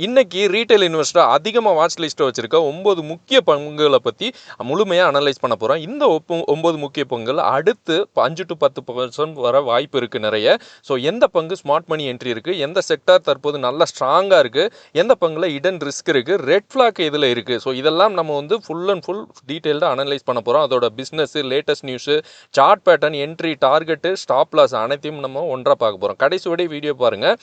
இன்னைக்கு retail investor அதிகமாக watch லிஸ்ட்டை வச்சிருக்க 9 முக்கிய பங்குகளை பற்றி முழுமையாக அனலைஸ் பண்ண போகிறோம். இந்த 9 முக்கிய பங்குகள் அடுத்து 5 to 10% வர வாய்ப்பு இருக்குது நிறைய. ஸோ எந்த பங்கு ஸ்மார்ட் மணி என்ட்ரி இருக்குது, எந்த செக்டார் தற்போது நல்லா ஸ்ட்ராங்காக இருக்குது, எந்த பங்கில் இடன் ரிஸ்க் இருக்குது, ரெட் ஃப்ளாக் இதில் இருக்குது. ஸோ இதெல்லாம் நம்ம வந்து ஃபுல் அண்ட் ஃபுல் டீட்டெயில்டாக அனலைஸ் பண்ண போகிறோம். அதோட business, latest news, chart pattern, entry, target, stop loss அனைத்தையும் நம்ம ஒன்றாக பார்க்க போகிறோம். கடைசி வரை வீடியோ பாருங்கள்.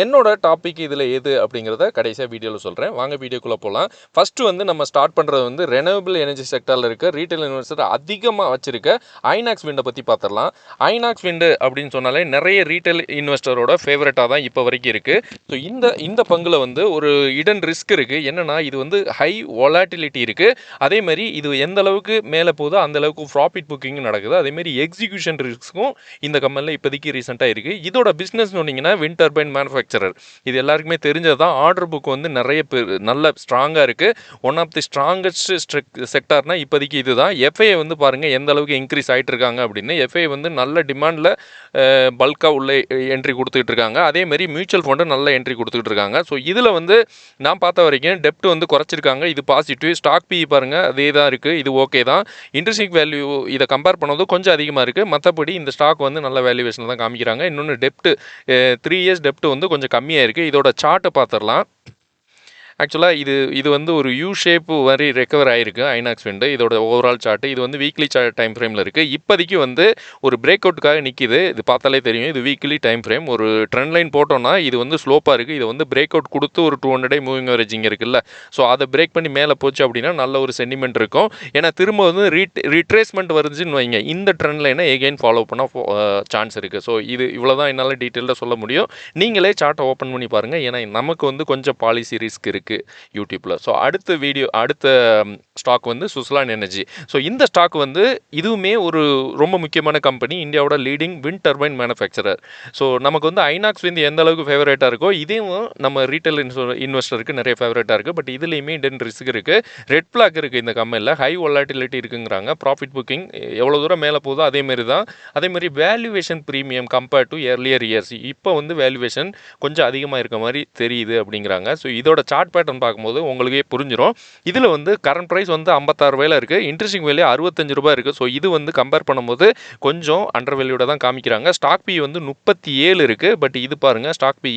என்னோட டாபிக் இதில் எது அப்படிங்கிறத கடைசியாக வீடியோவில் சொல்கிறேன். வாங்க வீடியோக்குள்ளே போகலாம். ஃபஸ்ட்டு வந்து நம்ம ஸ்டார்ட் பண்ணுறது வந்து ரெனவபிள் எனர்ஜி செக்டரில் இருக்க ரீட்டைல் இன்வெஸ்டர் அதிகமாக வச்சிருக்க ஐநாக்ஸ் விண்டை பற்றி பார்த்துடலாம். ஐநாக்ஸ் விண்டு அப்படின்னு சொன்னாலே நிறைய ரீட்டைல் இன்வெஸ்டரோட ஃபேவரட்டாக தான் இப்போ வரைக்கும் இருக்குது. ஸோ இந்த பங்கில் வந்து ஒரு இடன் ரிஸ்க் இருக்குது. என்னென்னா இது வந்து ஹை வொலாட்டிலிட்டி இருக்குது. அதேமாதிரி இது எந்த அளவுக்கு மேலே போகுதோ அந்த அளவுக்கு ப்ராஃபிட் புக்கிங்கும் நடக்குது. அதேமாதிரி எக்ஸிக்யூஷன் ரிஸ்க்கும் இந்த கம்பெனியில் இப்போதைக்கு ரீசெண்டாக இருக்குது. இதோட பிஸ்னஸ் சொன்னீங்கன்னா விண்ட் டர்பைன் மேனுஃபேக்சரர், இது எல்லாருக்குமே தெரிஞ்சது தான். ஆர்டர் புக் வந்து நிறைய பேர் நல்ல ஸ்ட்ராங்காக இருக்குது. ஒன் ஆஃப் தி ஸ்ட்ராங்கஸ்ட் செக்டார்னா இப்போதைக்கு இதுதான். எஃப்ஐ வந்து பாருங்கள் எந்த அளவுக்கு இன்க்ரீஸ் ஆகிட்டு இருக்காங்க அப்படின்னு. எஃப்ஐ வந்து நல்ல டிமாண்டில் பல்காக உள்ள என்ட்ரி கொடுத்துட்டு இருக்காங்க. அதேமாரி மியூச்சுவல் ஃபண்டு நல்ல என்ட்ரி கொடுத்துட்டு இருக்காங்க. ஸோ இதில் வந்து நான் பார்த்த வரைக்கும் டெப்ட் வந்து குறைச்சிருக்காங்க. இது பாசிட்டிவ். ஸ்டாக் பி பாருங்கள் அதே தான் இருக்குது. இது ஓகே தான். இன்ட்ரெஸ்டிங் வேல்யூ இதை கம்பேர் பண்ணது கொஞ்சம் அதிகமாக இருக்குது. மற்றபடி இந்த ஸ்டாக் வந்து நல்ல வேல்யூவேஷனில் தான் காமிக்கிறாங்க. இன்னொன்று டெப்ட் 3 years டெப்ட் வந்து கொஞ்சம் கம்மியாக இருக்குது. இதோட சார்ட்டை பார்த்துடலாம். ஆக்சுவலாக இது வந்து ஒரு யூ ஷேப் மாதிரி ரெக்கவர் ஆகிருக்கு ஐநாக்ஸ் விண்டு. இதோட ஓவரால் சார்ட்டு இது வந்து வீக்லி டைம் ஃப்ரேமில் இருக்குது. இப்போதைக்கு வந்து ஒரு பிரேக் அவுட்டுக்காக நிற்கிது. இது பார்த்தாலே தெரியும். இது வீக்லி டைம் ஃப்ரேம். ஒரு ட்ரெண்ட் லைன் போட்டோன்னா இது வந்து ஸ்லோப்பாக இருக்குது. இது வந்து பிரேக் அவுட் கொடுத்து ஒரு 200 day மூவிங் அவரேஜிங் இருக்குல்ல. ஸோ அதை பிரேக் பண்ணி மேலே போச்சு அப்படின்னா நல்ல ஒரு சென்டிமெண்ட் இருக்கும். ஏன்னா திரும்ப வந்து ரிட்ரேஸ்மெண்ட் வருதுன்னு வைங்க, இந்த ட்ரெண்ட் லைனை எகெயின் ஃபாலோ பண்ண சான்ஸ் இருக்குது. ஸோ இது இவ்வளோ தான் என்னால் டீட்டெயிலாக சொல்ல முடியும். நீங்களே சார்ட்டை ஓப்பன் பண்ணி பாருங்கள். ஏன்னா நமக்கு வந்து கொஞ்சம் பாலிசி ரிஸ்க் இருக்குது யூடியூப்ல. ஸோ அடுத்த ஸ்டாக் வந்து சுஸ்லான் எனர்ஜி. ஸோ இந்த ஸ்டாக் வந்து இதுவுமே ஒரு ரொம்ப முக்கியமான கம்பெனி, இந்தியாவோட leading wind turbine manufacturer. So நமக்கு வந்து ஐநாக்ஸ் விண்ட் எந்த அளவுக்கு ஃபேவரேட்டாக இருக்கோ இதையும் நம்ம ரீட்டைல் இன்வெஸ்டருக்கு நிறைய ஃபேவரேட்டாக இருக்குது. பட் இதுலேயுமே இடன் ரிஸ்க் இருக்குது. ரெட் ஃப்ளாக் இருக்குது இந்த கம்பெனியில். ஹை வொலாட்டிலிட்டி இருக்குங்கிறாங்க. ப்ராஃபிட் புக்கிங் எவ்வளோ தூரம் மேலே போதோ அதேமாரி தான். அதேமாதிரி valuation premium compared to earlier years இப்போ வந்து வேல்யூவேஷன் கொஞ்சம் அதிகமாக இருக்க மாதிரி தெரியுது அப்படிங்கிறாங்க. ஸோ இதோட சார்ட் பேட்டர்ன் பார்க்கும்போது உங்களுக்கே புரிஞ்சிடும். இதில் வந்து கரண்ட் ப்ரைஸ் வந்து 56 ரூபாயில் இருக்குது. இன்ட்ரெஸ்டிங் வேல்யூ 65 ரூபாய் இருக்குது. ஸோ இது வந்து கம்பேர் பண்ணும்போது கொஞ்சம் அண்டர் வேல்யூட தான் காமிக்கிறாங்க. ஸ்டாக் பி வந்து 37 இருக்குது. பட் இது பாருங்கள், ஸ்டாக் பி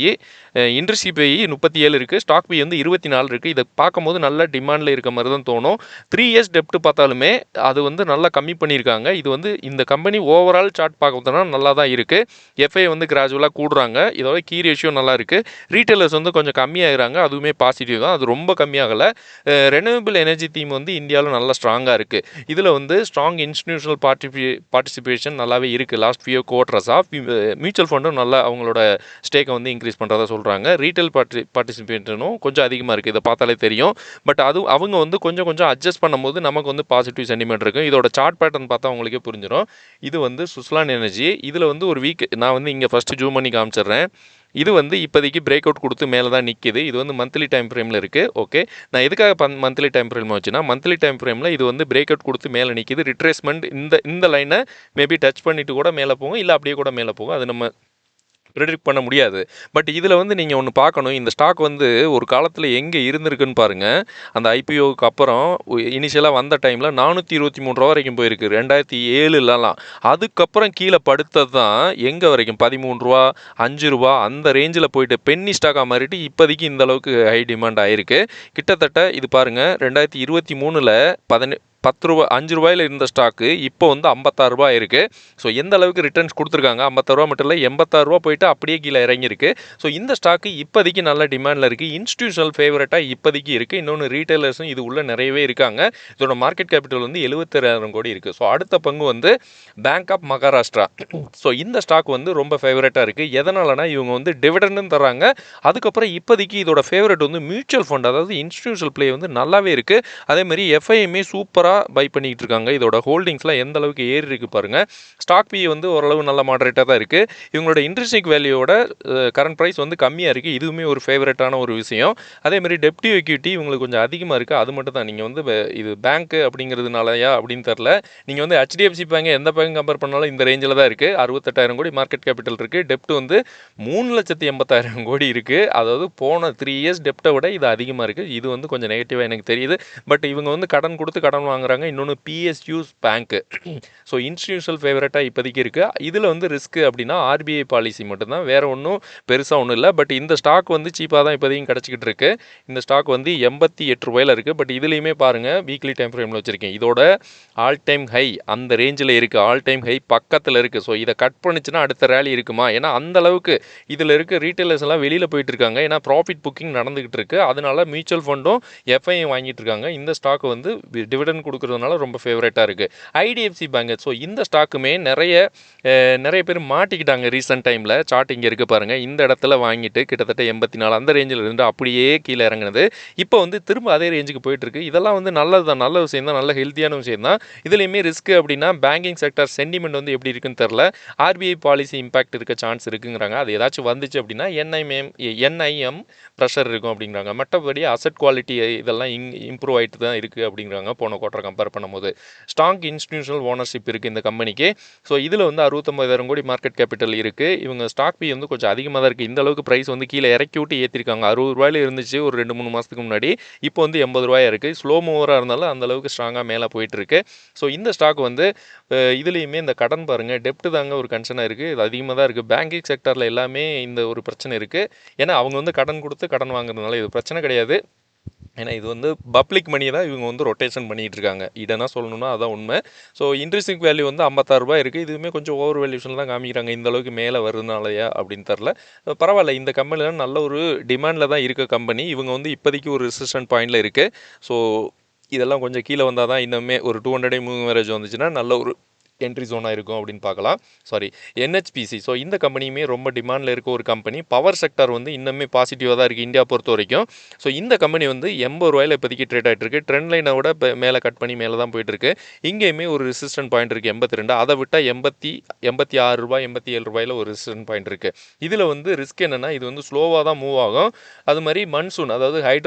இண்டஸ்ட்ரி பி 37 இருக்குது. ஸ்டாக் பி வந்து 24 இருக்குது. இதை பார்க்கும்போது நல்ல டிமாண்டில் இருக்க மாதிரி தான் தோணும். 3 years டெப்ட் பார்த்தாலுமே அது வந்து நல்லா கம்மி பண்ணியிருக்காங்க. இது வந்து இந்த கம்பெனி ஓவரால் சார்ட் பார்க்கறதுனா நல்லா தான் இருக்குது. எஃப்ஐ வந்து கிராஜுவலாக கூடுறாங்க. இதோட கீ ரேஷியோ நல்லா இருக்குது. ரீட்டைலர்ஸ் வந்து கொஞ்சம் கம்மியாகிறாங்க. அதுவுமே பாசிட்டிவ் தான். அது ரொம்ப கம்மியாகலை. ரெனவபிள் எனர்ஜி தீம் வந்து இந்தியாவில் நல்லா ஸ்ட்ராங்காக இருக்குது. இதில் வந்து ஸ்ட்ராங் இன்ஸ்டிடியூஷனல் பார்ட்டிசிபேஷன் நல்லாவே இருக்குது. லாஸ்ட் ஃபியூ குவார்ட்டர்ஸாக மியூச்சுவல் ஃபண்டும் நல்லா அவங்களோட ஸ்டேக்கை வந்து இன்க்ரீஸ் பண்ணுறதா சொல்கிறாங்க. ரீட்டைல் பார்ட்டிசிபேஷனும் கொஞ்சம் அதிகமாக இருக்குது. இதை பார்த்தாலே தெரியும். பட் அவங்க வந்து கொஞ்சம் அட்ஜஸ்ட் பண்ணும்போது நமக்கு வந்து பாசிட்டிவ் சென்டிமெண்ட் இருக்குது. இதோட சார்ட் பேட்டர்ன் பார்த்தா அவங்களுக்கே புரிஞ்சிடும். இது வந்து சுஸ்லான் எனர்ஜி. இதில் வந்து ஒரு வீக் நான் வந்து இங்கே ஃபஸ்ட்டு ஜூம் பண்ணி காமிச்சிடுறேன். இது வந்து இப்போதைக்கு பிரேக் அவுட் கொடுத்து மேலே தான் நிற்கிது. இது வந்து மந்த்லி டைம் ஃப்ரேமில் இருக்குது. ஓகே, நான் எதுக்காக மந்த்லி டைம் ஃப்ரேம் வச்சுன்னா, மந்த்லி டைம் ஃப்ரேமில் இது வந்து பிரேக் அவுட் கொடுத்து மேலே நிற்கிது. ரிட்ரேஸ்மெண்ட் இந்த லைனை மேபி டச் பண்ணிவிட்டு கூட மேலே போகும், இல்லை அப்படியே கூட மேலே போகும். அது நம்ம ப்ரெடிக்ட் பண்ண முடியாது. பட் இதில் வந்து நீங்கள் ஒன்று பார்க்கணும். இந்த ஸ்டாக் வந்து ஒரு காலத்தில் எங்கே இருந்திருக்குன்னு பாருங்கள். அந்த ஐபிஓக்கு அப்புறம் இனிஷியலாக வந்த டைமில் 423 ரூபா வரைக்கும் போயிருக்கு 2007லலாம். அதுக்கப்புறம் கீழே படுத்தது தான் எங்கே வரைக்கும் 13 ரூபா 5 ரூபா அந்த ரேஞ்சில் போயிட்டு பென்னி ஸ்டாக்காக மாறிட்டு இப்போதைக்கு இந்த அளவுக்கு ஹை டிமாண்ட் ஆகிருக்கு. கிட்டத்தட்ட இது பாருங்கள் 2023ல் 10 ரூபா 5 ரூபாயில் இருந்த ஸ்டாக்கு இப்போ வந்து 56 ரூபாய் இருக்குது. ஸோ எந்த அளவுக்கு ரிட்டர்ன்ஸ் கொடுத்துருக்காங்க. 56 ரூபா மட்டும் இல்லை, 86 ரூபா போயிட்டு அப்படியே கீழே இறங்கியிருக்கு. ஸோ இந்த ஸ்டாக்கு இப்போதைக்கு நல்ல டிமாண்டில் இருக்குது. இன்ஸ்டிடியூஷனல் ஃபேவரட்டாக இப்போதைக்கு இருக்குது. இன்னொன்று ரீட்டைலர்ஸும் இது உள்ள நிறையவே இருக்காங்க. இதோட மார்க்கெட் கேபிட்டல் வந்து 76,000 கோடி இருக்குது. ஸோ அடுத்த பங்கு வந்து பேங்க் ஆஃப் மகாராஷ்டிரா. ஸோ இந்த ஸ்டாக் வந்து ரொம்ப ஃபேவரட்டாக இருக்குது. எதனாலனா இவங்க வந்து டிவிடெண்டும் தராங்க. அதுக்கப்புறம் இப்போதைக்கு இதோட ஃபேவரட் வந்து மியூச்சுவல் ஃபண்ட், அதாவது இன்ஸ்டிடியூஷனல் பிளே வந்து நல்லாவே இருக்குது. அதேமாதிரி எஃப்ஐஎம்ஏ சூப்பராக சூப்பராக பை பண்ணிக்கிட்டு இருக்காங்க. இதோட ஹோல்டிங்ஸ்லாம் எந்த அளவுக்கு ஏறி இருக்கு பாருங்கள். ஸ்டாக் பி வந்து ஓரளவு நல்ல மாடரேட்டாக தான் இருக்குது. இவங்களோட இன்ட்ரெஸ்டிக் வேல்யூவோட கரண்ட் ப்ரைஸ் வந்து கம்மியாக இருக்குது. இதுவுமே ஒரு ஃபேவரட்டான ஒரு விஷயம். அதேமாதிரி டெப்ட் எக்யூட்டி இவங்களுக்கு கொஞ்சம் அதிகமாக இருக்குது. அது மட்டும் தான். நீங்கள் வந்து இது பேங்க்கு அப்படிங்கிறதுனாலயா அப்படின்னு தெரில. நீங்கள் வந்து HDFC பேங்க் எந்த பேங்க் கம்பேர் பண்ணாலும் இந்த ரேஞ்சில் தான் இருக்குது. 68,000 கோடி மார்க்கெட் கேபிட்டல் இருக்குது. டெப்ட் வந்து 3,80,000 கோடி இருக்குது. அதாவது போன 3 இயர்ஸ் டெப்ட்டை விட இது அதிகமாக இருக்குது. இது வந்து கொஞ்சம் நெகட்டிவாக எனக்கு தெரியுது. பட் இவங்க வந்து கடன் கொடுத்து கடன் வாங்குறாங்க. இன்னொன்று PSUs பேங்க்கு. ஸோ இன்ஸ்டிடியூஷனல் ஃபேவரட்டாக இப்போதைக்கு இருக்குது. இதில் வந்து ரிஸ்க்கு அப்படின்னா RBI பாலிசி மட்டும்தான், வேறு ஒன்றும் பெருசாக ஒன்றும் இல்லை. பட் இந்த ஸ்டாக் வந்து சீப்பாக தான் இப்போதைக்கும் கிடச்சிக்கிட்டு இருக்கு. இந்த ஸ்டாக் வந்து 88 ரூபாயில் இருக்குது. பட் இதுலேயுமே பாருங்கள், வீக்லி டைம் ஃப்ரேமில் வச்சுருக்கேன். இதோட ஆல் டைம் ஹை அந்த ரேஞ்சில் இருக்குது. ஆல் டைம் ஹை பக்கத்தில் இருக்குது. ஸோ இதை கட் பண்ணிச்சுன்னா அடுத்த ரேலி இருக்குமா? ஏன்னா அந்த அளவுக்கு இதில் இருக்க ரீட்டைலர்ஸ் எல்லாம் வெளியில் போயிட்டு இருக்காங்க. ஏன்னா ப்ராஃபிட் புக்கிங் நடந்துகிட்டு இருக்கு. அதனால மியூச்சுவல் ஃபண்டும் FIஐ வாங்கிட்டு இருக்காங்க. இந்த ஸ்டாக் வந்து டிவிடெண்ட் கொடுக்கறதுனால ரொம்ப ஃபேவரட்டாக இருக்குது. IDFC bank. ஸோ இந்த ஸ்டாக்குமே நிறைய பேர் மாட்டிக்கிட்டாங்க ரீசெண்ட் டைமில். சார்ட் இங்கே இருக்குது பாருங்கள். இந்த இடத்துல வாங்கிட்டு கிட்டத்தட்ட 84 அந்த ரேஞ்சில் இருந்து அப்படியே கீழே இறங்குனது. இப்போ வந்து திரும்ப அதே ரேஞ்சுக்கு போயிட்டுருக்கு. இதெல்லாம் வந்து நல்லது தான், நல்ல விஷயம் தான், நல்ல ஹெல்த்தியான விஷயம் தான். இதுலேயுமே ரிஸ்க் அப்படின்னா பேங்கிங் செக்டர் சென்டிமெண்ட் வந்து எப்படி இருக்குன்னு தெரில. RBI பாலிசி இம்பாக்ட் இருக்க சான்ஸ் இருக்குங்கிறாங்க. அது ஏதாச்சும் வந்துச்சு அப்படின்னா NIM ப்ரெஷர் இருக்கும் அப்படிங்கிறாங்க. மற்றபடி அசட் குவாலிட்டி இதெல்லாம் இம்ப்ரூவ் ஆகிட்டு தான் இருக்குது அப்படிங்கிறாங்க போன குவார்ட்டர் கம்பேர் பண்ணும்போது. ஸ்ட்ராங் இன்ஸ்டிடியூஷனல் ஓனர்ஷிப் இருக்குது இந்த கம்பெனிக்கு. ஸோ இதில் வந்து 69,000 கோடி மார்க்கெட் கேபிட்டல் இருக்குது. இவங்க ஸ்டாக் பி வந்து கொஞ்சம் அதிகமாக தான் இருக்குது. இந்த அளவுக்கு ப்ரைஸ் வந்து கீழே இறக்கி விட்டு ஏற்றிருக்காங்க. 60 ரூபாயில் இருந்துச்சு ஒரு 2-3 மாதத்துக்கு முன்னாடி. இப்போ வந்து 80 ரூபாயாக இருக்குது. ஸ்லோ மூவராக இருந்தாலும் அந்த அளவுக்கு ஸ்ட்ராங்காக மேலே போயிட்டுருக்கு. ஸோ இந்த ஸ்டாக் வந்து இதுலேயுமே இந்த கடன் பாருங்கள், டெப்ட் தாங்க ஒரு கன்சர்னாக இருக்குது. இது அதிகமாக தான் இருக்குது. பேங்கிங் செக்டரில் எல்லாமே இந்த ஒரு பிரச்சனை இருக்குது. ஏன்னா அவங்க வந்து கடன் கொடுத்து கடன் வாங்குறதுனால இது பிரச்சனை கிடையாது. ஏன்னா இது வந்து பப்ளிக் மணியை தான் இவங்க வந்து ரொட்டேஷன் பண்ணிகிட்டு இருக்காங்க. இடனா சொல்லணும்னா அதான் உண்மை. ஸோ இன்ட்ரெஸ்டிங் வேல்யூ வந்து 56 ரூபாய் இருக்குது. இதுவுமே கொஞ்சம் ஓவர் வேல்யூஷன் தான் காமிக்கிறாங்க. இந்த அளவுக்கு மேலே வருதுனாலயா அப்படின்னு தெரில. பரவாயில்ல, இந்த கம்பெனியில் நல்ல ஒரு டிமாண்டில் தான் இருக்க கம்பெனி. இவங்க வந்து இப்போதைக்கு ஒரு ரெசிஸ்டன்ட் பாயிண்டில் இருக்குது. ஸோ இதெல்லாம் கொஞ்சம் கீழே வந்தால் தான் இன்னுமே ஒரு 200 மூவரேஜ் வந்துச்சுன்னா நல்ல ஒரு என்ட்ரி ஜோனாக இருக்கும் அப்படின்னு பார்க்கலாம். NHPC. ஸோ இந்த கம்பெனியுமே ரொம்ப டிமாண்டில் இருக்க ஒரு கம்பெனி. பவர் செக்டர் வந்து இன்னுமே பாசிட்டிவாக தான் இருக்குது இந்தியா பொறுத்த வரைக்கும். ஸோ இந்த கம்பெனி வந்து 80 ரூபாயில் இப்போதைக்கு ட்ரேட் ஆகிட்டு இருக்கு. ட்ரெண்ட் லைனை விட இப்போ மேலே கட் பண்ணி மேலே தான் போயிட்டு இருக்கு. இங்கேயுமே ஒரு ரெசிஸ்டன்ட் பாயிண்ட் இருக்குது 82. அதை விட்டால் 86 ரூபாய் 87 ரூபாயில் ஒரு ரெசிஸ்டன்ட் பாயிண்ட் இருக்குது. இதில் வந்து ரிஸ்க் என்னென்னா இது வந்து ஸ்லோவாக தான் மூவ் ஆகும். அது மாதிரி மன்சூன், அதாவது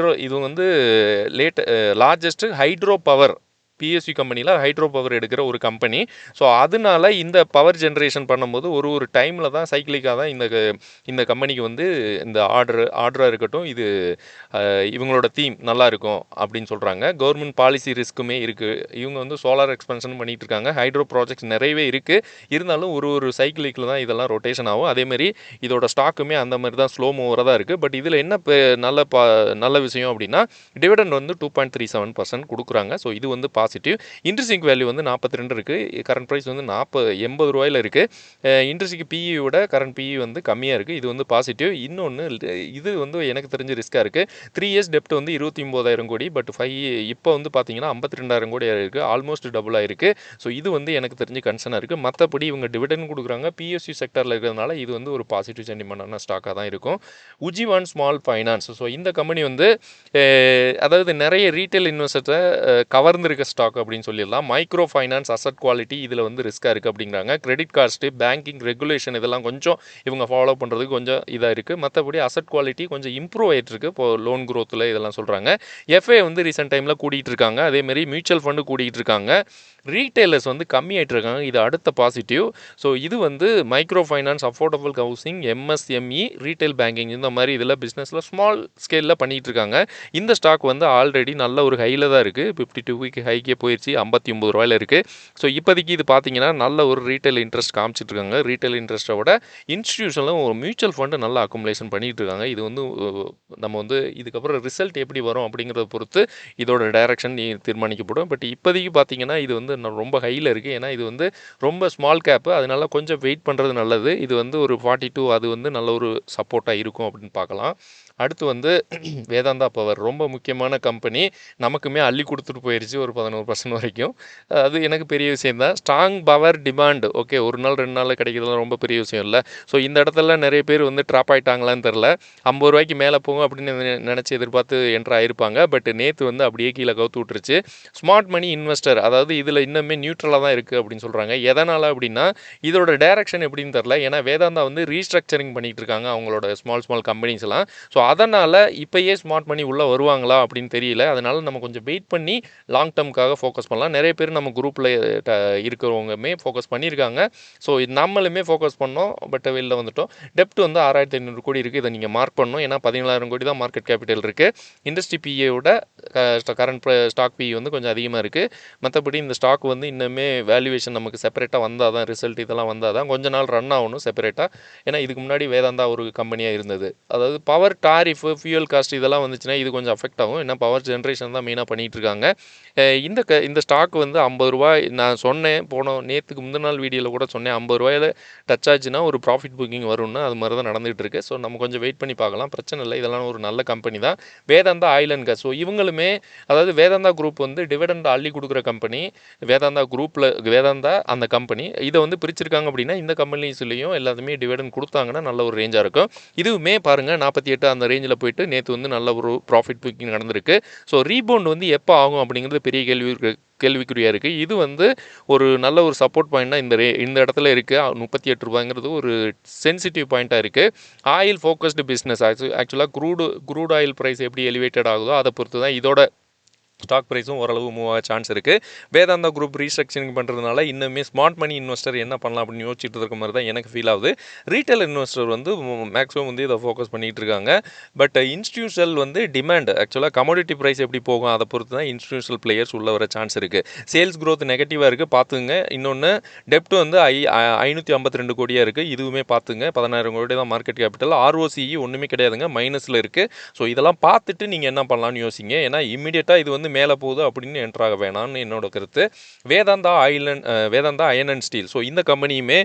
இது வந்து லார்ஜஸ்ட் ஹைட்ரோ பவர் PSU கம்பெனியில் ஹைட்ரோ பவர் எடுக்கிற ஒரு கம்பெனி. ஸோ அதனால இந்த பவர் ஜென்ரேஷன் பண்ணும்போது ஒரு டைமில் தான் சைக்கிளிக்காக தான் இந்த கம்பெனிக்கு வந்து இந்த ஆர்டராக இருக்கட்டும், இது இவங்களோட தீம் நல்லா இருக்கும் அப்படின்னு சொல்கிறாங்க. கவர்மெண்ட் பாலிசி ரிஸ்க்குமே இருக்குது. இவங்க வந்து சோலார் எக்ஸ்பென்ஷன் பண்ணிகிட்டு இருக்காங்க. ஹைட்ரோ ப்ராஜெக்ட்ஸ் நிறையவே இருக்குது. இருந்தாலும் ஒரு சைக்கிளிக்கில் தான் இதெல்லாம் ரொட்டேஷன் ஆகும். அதேமாதிரி இதோட ஸ்டாக்குமே அந்த மாதிரி தான் ஸ்லோ மூவராக தான் இருக்குது. பட் இதில் என்ன நல்ல விஷயம் அப்படின்னா டிவிடெண்ட் வந்து 2.37% கொடுக்குறாங்க. ஸோ இது வந்து பாசிட்டிவ். இன்ட்ரெஸ்டிங் வேல்யூ வந்து 42 இருக்குது. கரண்ட் ப்ரைஸ் வந்து 80 ரூபாயில் இருக்குது. இன்ட்ரெஸ்டிங் PE கரண்ட் PE வந்து கம்மியாக இருக்குது. இது வந்து பாசிட்டிவ். இன்னொன்று இது வந்து எனக்கு தெரிஞ்ச ரிஸ்க்காக இருக்குது. 3 இயர்ஸ் டெப்ட் வந்து 29,000 கோடி. பட் இப்போ வந்து பார்த்தீங்கன்னா 52,000 கோடி இருக்குது. ஆல்மோஸ்ட் டபுளாக இருக்குது. ஸோ இது வந்து எனக்கு தெரிஞ்சு கன்சர்னாக இருக்குது. மற்றபடி இவங்க டிவிடெண்ட் கொடுக்குறாங்க. PSU செக்டரில் இருக்கிறதுனால இது வந்து ஒரு பாசிட்டிவ் சென்டிமெண்டான ஸ்டாக்காக தான் இருக்கும். Ujjivan small finance. ஸோ இந்த கம்பெனி வந்து அதாவது நிறைய ரீட்டைல் இன்வெஸ்டரை கவர்ந்திருக்க ஸ்டாக் அப்படின்னு சொல்லிடலாம். மைக்ரோ ஃபைனான்ஸ், அசட் குவாலிட்டி இதில் வந்து ரிஸ்க்காக இருக்குது அப்படிங்கிறாங்க. கிரெடிட் காஸ்ட்டு, பேங்கிங் ரெகுலேஷன் இதெல்லாம் கொஞ்சம் இவங்க ஃபாலோ பண்ணுறதுக்கு கொஞ்சம் இதாக இருக்குது. மற்றபடி அசட் குவாலிட்டி கொஞ்சம் இம்ப்ரூவ் ஆகிட்டு இருக்குது. இப்போ லோன் க்ரோத்தில் இதெல்லாம் சொல்கிறாங்க. FA வந்து ரீசெண்ட் டைமில் கூட்டிகிட்டு இருக்காங்க. அதேமாரி மியூச்சுவல் ஃபண்டு கூட்டிகிட்டு இருக்காங்க. ரீட்டைலர்ஸ் வந்து கம்மியாகிட்டு இருக்காங்க. இது அடுத்த பாசிட்டிவ். ஸோ இது வந்து micro finance, affordable housing, MSME, retail banking இந்த மாதிரி இதில் பிஸ்னஸில் ஸ்மால் ஸ்கேலில் பண்ணிகிட்டு இருக்காங்க. இந்த ஸ்டாக் வந்து ஆல்ரெடி நல்ல ஒரு ஹையில் தான் இருக்குது. 52 வீக் ஹைக்கே போயிடுச்சு. 59 ரூபாயில் இருக்குது. ஸோ இப்போதைக்கு இது பார்த்தீங்கன்னா நல்ல ஒரு ரீட்டைல் இன்ட்ரெஸ்ட் காமிச்சிட்டு இருக்காங்க. ரீட்டைல் இன்ட்ரெஸ்ட்டை விட இன்ஸ்டிடியூஷனில் ஒரு மியூச்சுவல் ஃபண்டு நல்லா அக்குமுலேஷன் பண்ணிகிட்டு இருக்காங்க. இது வந்து நம்ம வந்து இதுக்கப்புறம் ரிசல்ட் எப்படி வரும் அப்படிங்கிறத பொறுத்து இதோட டைரக்ஷன் தீர்மானிக்கப்படும். பட் இப்போதைக்கு பார்த்தீங்கன்னா இது வந்து ரொம்ப ஹையில் இருக்குது. ஏன்னா இது வந்து ரொம்ப ஸ்மால் கேப்பு. அதனால கொஞ்சம் வெயிட் பண்ணுறது நல்லது. இது வந்து ஒரு 42 அது வந்து நல்ல ஒரு சப்போர்ட்டாக இருக்கும் அப்படின்னு பார்க்கலாம். அடுத்து வந்து வேதாந்தா பவர் ரொம்ப முக்கியமான கம்பெனி, நமக்குமே அள்ளி கொடுத்துட்டு போயிடுச்சு ஒரு 11% வரைக்கும். அது எனக்கு பெரிய விஷயம் தான். ஸ்ட்ராங் பவர் டிமாண்ட் ஓகே, ஒரு நாள் 2 நாளில் கிடைக்கிறதுலாம் ரொம்ப பெரிய விஷயம் இல்லை. ஸோ இந்த இடத்துல நிறைய பேர் வந்து ட்ராப் ஆகிட்டாங்களான்னு தெரில. 50 ரூபாய்க்கு மேலே போகும் அப்படின்னு நினச்சி எதிர்பார்த்து என்ட்ரு ஆயிருப்பாங்க. பட் நேற்று வந்து அப்படியே கீழே கவுத்து விட்டுருச்சு. ஸ்மார்ட் மணி இன்வெஸ்டர், அதாவது இதில் இன்னுமே நியூட்ரலாக தான் இருக்குது அப்படின்னு சொல்கிறாங்க. எதனால் அப்படின்னா இதோட டைரக்ஷன் எப்படின்னு தெரில. ஏன்னா வேதாந்தா வந்து ரீஸ்ட்ரக்சரிங் பண்ணிகிட்டு இருக்காங்க அவங்களோட ஸ்மால் கம்பெனிஸ்லாம். ஸோ அதனால் இப்போயே ஸ்மார்ட் மணி உள்ளே வருவாங்களா அப்படின்னு தெரியல. அதனால் நம்ம கொஞ்சம் வெயிட் பண்ணி லாங் டேர்முக்காக ஃபோக்கஸ் பண்ணலாம். நிறைய பேர் நம்ம குரூப்பில் இருக்கிறவங்கமே ஃபோக்கஸ் பண்ணியிருக்காங்க. ஸோ நம்மளுமே ஃபோக்கஸ் பண்ணோம், பட் வெளில வந்துட்டோம். டெப்ட் வந்து 6500 கோடி இருக்குது. இதை நீங்கள் மார்க் பண்ணணும். ஏன்னா 17,000 கோடி தான் மார்க்கெட் கேபிட்டல் இருக்குது. இண்டஸ்ட்ரி பிஏயோட கரண்ட் ஸ்டாக் பிஇ வந்து கொஞ்சம் அதிகமாக இருக்குது. மற்றபடி இந்த ஸ்டாக் வந்து இன்னுமே வேல்யூவேஷன் நமக்கு செப்பரேட்டாக வந்தால் தான், ரிசல்ட் இதெல்லாம் வந்தால் தான் கொஞ்ச நாள் ரன் ஆகணும் செப்பரேட்டாக. ஏன்னா இதுக்கு முன்னாடி வேதாந்தா ஒரு கம்பெனியாக இருந்தது. அதாவது பவர் டாரிஃபு, ஃபியூயல் காஸ்ட் இதெல்லாம் வந்துச்சுன்னா இது கொஞ்சம் அஃபெக்ட் ஆகும். ஏன்னா பவர் ஜென்ரேஷன் தான் மெயினாக பண்ணிகிட்டு இருக்காங்க. இந்த ஸ்டாக் வந்து 50 ரூபாய் நான் சொன்னேன், நேற்றுக்கு முந்தின நாள் வீடியோவில் கூட சொன்னேன், 50 ரூபாயில் டச் ஆச்சுன்னா ஒரு ப்ராஃபிட் புக்கிங் வரும்னு. அது மாதிரி தான் நடந்துகிட்டு இருக்கு. ஸோ நம்ம கொஞ்சம் வெயிட் பண்ணி பார்க்கலாம், பிரச்சனை இல்லை. இதெல்லாம் ஒரு நல்ல கம்பெனி தான். Vedanta oil and gas, so இவங்களுமே அதாவது வேதாந்தா குரூப் வந்து டிவிடெண்ட் அள்ளி கொடுக்குற கம்பெனி. வேதாந்தா அந்த கம்பெனி இதை வந்து பிரிச்சிருக்காங்க அப்படின்னா இந்த கம்பெனிஸ்லையும் எல்லாத்துமே டிவிடெண்ட் கொடுத்தாங்கன்னா நல்ல ஒரு ரேஞ்சாக இருக்கும். இதுவுமே பாருங்கள் 48 அந்த ரேஞ்சில் போயிட்டு நேற்று வந்து நல்ல ஒரு ப்ராஃபிட் புக்கிங் நடந்திருக்கு. ஸோ ரீபவுண்ட் வந்து எப்போ ஆகும் அப்படிங்கிறது பெரிய கேள்விக்குறியாக இருக்குது. இது வந்து ஒரு நல்ல ஒரு சப்போர்ட் பாயிண்ட்னா இந்த இடத்துல இருக்குது. 38 ரூபாய்ங்கிறது ஒரு சென்சிட்டிவ் பாயிண்ட்டாக இருக்குது. ஆயில் ஃபோக்கஸ்டு பிஸ்னஸ் ஆக்சுவலாக க்ரூட் ஆயில் ப்ரைஸ் எப்படி எலிவேட்டட் ஆகுதோ அதை பொறுத்து தான் இதோட ஸ்டாக் ப்ரைஸும் ஓரளவு மூவ் ஆக சான்ஸ் இருக்குது. வேதாந்தா குரூப் ரீஸ்ட்ரக்சரிங் பண்ணுறதுனால இன்னுமே ஸ்மார்ட் மணி இன்வெஸ்டர் என்ன பண்ணலாம் அப்படின்னு யோசிச்சுட்டு இருக்க மாதிரி தான் எனக்கு ஃபீல் ஆகுது. ரீட்டைல் இன்வெஸ்டர் வந்து மேக்ஸிமம் வந்து இதை ஃபோக்கஸ் பண்ணிகிட்டு இருக்காங்க. பட் இன்ஸ்டியூஷனல் வந்து டிமாண்ட் ஆக்சுவலாக கமோடிட்டி ப்ரைஸ் எப்படி போகும் அதை பொறுத்து தான் இன்ஸ்டியூஷனல் பிளேயர்ஸ் உள்ள வர சான்ஸ் இருக்குது. சேல்ஸ் க்ரோத் நெகட்டிவாக இருக்குது, பார்த்துங்க. இன்னொன்று டெப்ட் வந்து 552 கோடியாக இருக்குது. இதுவுமே பார்த்துங்க. 17,000 கோடி தான் மார்க்கெட் கேபிட்டல். ROCE ஒன்றுமே கிடையாதுங்க, மைனஸில் இருக்குது. ஸோ இதெல்லாம் பார்த்துட்டு நீங்கள் என்ன பண்ணலாம்னு யோசிங்க. ஏன்னா இமீடியட்டாக இது வந்து மேலே போகுது அப்படின்னு என்ட்ராக வேணாம்னு என்னோட கருத்து. Vedanta iron and steel, so இந்த கம்பெனியுமே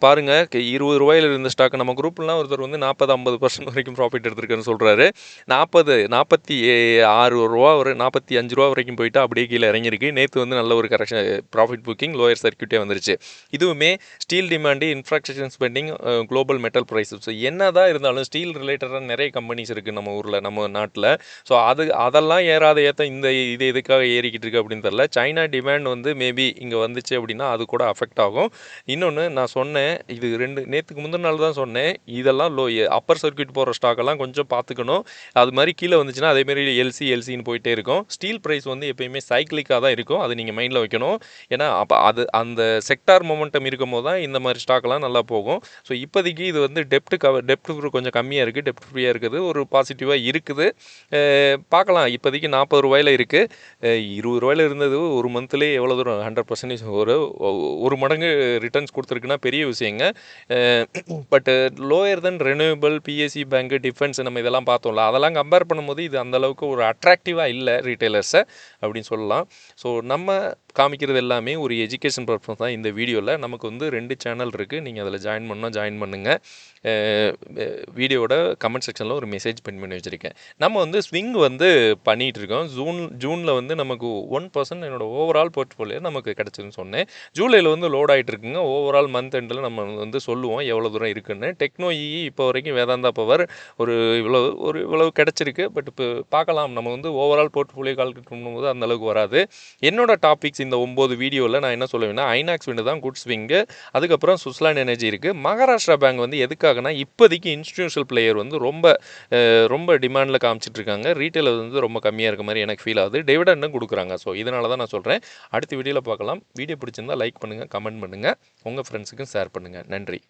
பாருங்கள் 20 ரூபாயில் இருந்த ஸ்டாக் நம்ம குரூப்லாம் ஒருத்தர் வந்து 40-50% வரைக்கும் ப்ராஃபிட் எடுத்திருக்குன்னு சொல்கிறாரு. 46 ரூபா 45 ரூபா வரைக்கும் போயிட்டு அப்படியே கீழே இறங்கியிருக்கு. நேற்று வந்து நல்ல ஒரு கரெக்ஷன் ப்ராஃபிட் புக்கிங் லோயர் சர்க்கியூட்டே வந்துருச்சு. இதுவுமே steel demand, infrastructure spending, global metal prices, so என்ன தான் இருந்தாலும் ஸ்டீல் ரிலேட்டடாக நிறைய கம்பெனிஸ் இருக்குது நம்ம ஊரில், நம்ம நாட்டில். ஸோ அதெல்லாம் ஏற்ற இது எதுக்காக ஏறிக்கிட்டு இருக்குது அப்படின்னு தெரில. சைனா டிமாண்ட் வந்து மேபி இங்கே வந்துச்சு அப்படின்னா அது கூட அஃபெக்ட் ஆகும். இன்னொன்று நான் சொன்னேன், இது நேற்றுக்கு முந்தின நாள் தான் சொன்னேன், இதெல்லாம் அப்பர் சர்க்யூட் போகிற ஸ்டாக்கெல்லாம் கொஞ்சம் பார்த்துக்கணும். அது மாதிரி கீழே வந்துச்சுன்னா அதேமாரி எல்சின்னு போயிட்டே இருக்கும். ஸ்டீல் ப்ரைஸ் வந்து எப்பயுமே சைக்கிளிக்காக தான் இருக்கும், அது நீங்கள் மைண்டில் வைக்கணும். ஏன்னா அப்போ அந்த செக்டார் மொமெண்டம் இருக்கும் போது தான் இந்த மாதிரி ஸ்டாக்கெல்லாம் நல்லா போகும். ஸோ இப்போதைக்கு இது வந்து டெப்ட் கொஞ்சம் கம்மியாக இருக்குது, டெப்ட் ஃப்ரீயாக இருக்குது, ஒரு பாசிட்டிவாக இருக்குது. பார்க்கலாம். இப்போதைக்கு 40 ரூபாயில் இருக்குது. 20 ரூபாயில் இருந்தது ஒரு மந்த்லேயே எவ்வளோ தூரம் 100% ஒரு மடங்கு ரிட்டர்ன்ஸ் கொடுத்துருக்குன்னா பெரிய விஷயங்க. But lower then renewable, BSc bank, defence நம்ம இதெல்லாம் பார்த்தோம்ல, அதெல்லாம் கம்பேர் பண்ணும்போது இது அந்தளவுக்கு ஒரு அட்ராக்டிவாக இல்லை ரீட்டைலர்ஸை அப்படின்னு சொல்லலாம். ஸோ நம்ம காமிக்கிறது எல்லாமே ஒரு எஜுகேஷன் பர்பஸ் தான். இந்த வீடியோவில் நமக்கு வந்து 2 சேனல் இருக்குது, நீங்கள் அதில் ஜாயின் பண்ணுங்கள். வீடியோட கமெண்ட் செக்ஷனில் ஒரு மெசேஜ் பண்ணி வச்சுருக்கேன். நம்ம வந்து ஸ்விங் வந்து பண்ணிகிட்டு இருக்கோம். ஜூனில் வந்து நமக்கு 1% என்னோட ஓவரால் போர்ட்ஃபோலியோ நமக்கு கிடச்சிதுன்னு சொன்னேன். ஜூலையில் வந்து லோட் ஆகிட்டு இருக்குங்க. ஓவரால் மந்த் எண்டில் நம்ம வந்து சொல்லுவோம் எவ்வளோ தூரம் இருக்குன்னு. டெக்னோஇ இப்போ வரைக்கும் வேதாந்தா பவர் இவ்வளவு கிடச்சிருக்கு. பட் இப்போ பார்க்கலாம், நம்ம வந்து ஓவரால் போர்ட்ஃபோலியோ கால்குலேட் பண்ணும்போது அந்தளவுக்கு வராது. என்னோட டாபிக்ஸ் இந்த 9 வீடியோவில் நான் என்ன சொல்லுவேன்னா, ஐநாக்ஸ் விண்டு தான் குட் ஸ்விங்கு, அதுக்கப்புறம் சுஸ்லான் எனர்ஜி இருக்குது. மகாராஷ்டிரா பேங்க் வந்து எதுக்காகனா இப்போதைக்கு இன்ஸ்டிடியூஷனல் பிளேயர் வந்து ரொம்ப டிமாண்டில் காமிச்சிட்டு இருக்காங்க. ரீட்டைல் வந்து ரொம்ப கம்மியாக இருக்க மாதிரி எனக்கு ஃபீல் ஆகுது. டிவிடெண்டும் கொடுக்குறாங்க. ஸோ இதனால தான் நான் சொல்கிறேன். அடுத்த வீடியோவில் பார்க்கலாம். வீடியோ பிடிச்சிருந்தால் லைக் பண்ணுங்கள், கமெண்ட் பண்ணுங்கள், உங்கள் ஃப்ரெண்ட்ஸுக்கும் ஷேர் பண்ணுங்கள். நன்றி.